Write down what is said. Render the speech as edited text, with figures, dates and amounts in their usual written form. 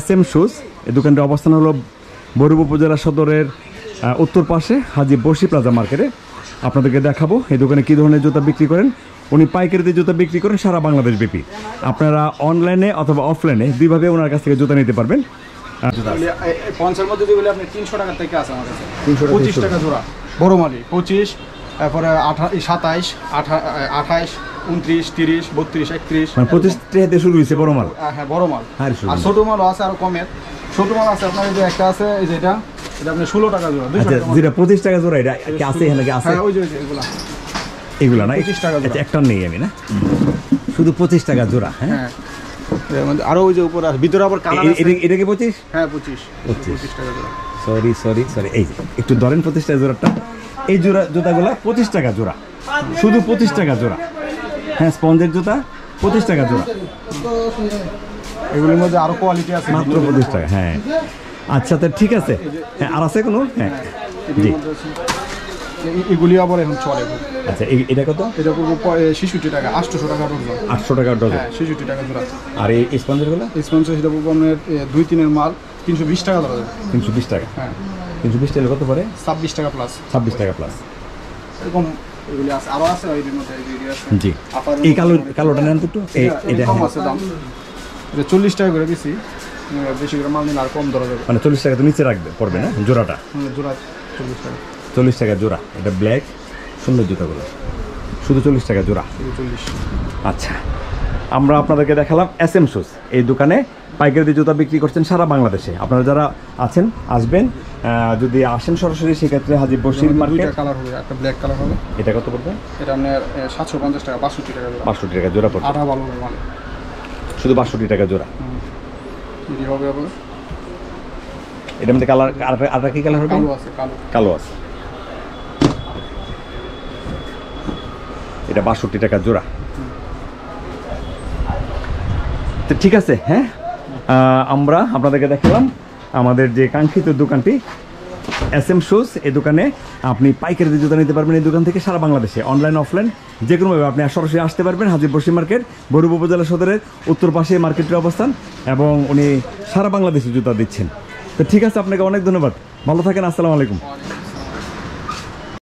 SM shoes. এই দোকানটির অবস্থান হলো বরুড়া উপজেলা সদরের উত্তর পাশে হাজী বসি প্লাজা মার্কেটে। আপনাদেরকে দেখাবো এই দোকানে কী ধরনের জুতা বিক্রি করেন। উনি পাইকারিতে জুতা বিক্রি করেন সারা বাংলাদেশ ব্যাপী। আপনারা অনলাইনে অথবা অফলাইনে দুইভাবে ওনার কাছ থেকে জুতা নিতে পারবেন। পঞ্চের মধ্যে যেগুলো আপনি 300 টাকা থেকে আছে আমার কাছে, 25 টাকা জোড়া বড় মালি, 25, তারপরে 27, 28, 29, 30, 32, 31, মানে 25 টাকা শুরু হয়েছে বড় মাল। হ্যাঁ বড় মাল। আর ছোট মালও আছে আরো কমের। ছোট মাল আছে আপনার যে একটা আছে এই যেটা, এটা আপনি 16 টাকা জোড়া। যেটা 25 টাকা জোড়া এটা কি আছে এখানে কি আছে? হ্যাঁ ওই যে এগুলা না 25 টাকা জোড়া। একটা নেই আমি না, শুধু 25 টাকা জোড়া। হ্যাঁ আরো ওই যে উপরে আছে, ভিতরে আবার কালার আছে। এটা কি 25? হ্যাঁ 25 টাকা জোড়া। সরি এই একটু ধরেন 25 টাকা জোড়াটা। এই জুতাগুলা 25 টাকা জোড়া, শুধু 25 টাকা জোড়া। হ্যাঁ স্পঞ্জের জুতা 25 টাকা জোড়া। এগুলোর মধ্যে আরো কোয়ালিটি আছে মাত্র 25 টাকা। হ্যাঁ আচ্ছা তো ঠিক আছে। হ্যাঁ আর আছে কোনো? হ্যাঁ জি এগুলি আবার এখন চলে। আচ্ছা এটা কত? এটা পুরো 66 টাকা, 800 টাকা ডজন। 800 টাকা ডজন। হ্যাঁ 66 টাকা জোড়া। আর এই স্পঞ্জেরগুলো? স্পঞ্জের সেটা পুরো আপনার 2-3 মাল 320 টাকা ধরা যাবে। 320 টাকা। হ্যাঁ 320 টাকা কত পড়ে? 26 টাকা প্লাস। 26 টাকা প্লাস। এরকম এগুলি আছে, আরো আছে ওই মধ্যে এই যে আছে। জি এই কালোটা নেন তো একটু। এটা কম আছে দাম। এটা 40 টাকা করে দিছি। বেশি করে মাল নিলে আর কম ধরা যাবে। মানে 40 টাকা তো নিচে রাখবে পড়বে না জোড়াটা? জোড়া 40 টাকা। 40 টাকা জোড়া। এটা ব্ল্যাক সুন্দর জুতাগুলো, শুধু 40 টাকা জোড়া। 40। আচ্ছা আমরা আপনাদেরকে দেখালাম SM শুজ। এই দোকানে পাইকারি জুতা বিক্রি করছেন সারা বাংলাদেশে। আপনারা যারা আছেন আসবেন, যদি আসেন সরাসরি সেক্ষেত্রে হাজী বসির মার্কেট। দুইটা কালার হবে, একটা ব্ল্যাক কালার হবে। এটা কত পড়বে? এটা আপনার 750 টাকা, 62 টাকা জোড়া। 62 টাকা জোড়া পড়বে। আটা ভালো মানে শুধু 62 টাকা জোড়া। কি হবে আপনার? এটার মধ্যে কালার আর কি কালার হবে? কালো আছে, কালো আছে। এটা 62 টাকা জোড়া। তো ঠিক আছে। হ্যাঁ আমরা আপনাদেরকে দেখালাম আমাদের যে কাঙ্ক্ষিত দোকানটি SM শুজ। এই দোকানে আপনি পাইকারি জুতা নিতে পারবেন এই দোকান থেকে সারা বাংলাদেশে, অনলাইন অফলাইন যে কোনোভাবে আপনি সরাসরি আসতে পারবেন। হাজী বসি মার্কেট বরুড়া উপজেলা সদরের উত্তর পাশে মার্কেটের অবস্থান, এবং উনি সারা বাংলাদেশে জুতা দিচ্ছেন। তো ঠিক আছে, আপনাকে অনেক ধন্যবাদ। ভালো থাকেন। আসসালামু আলাইকুম।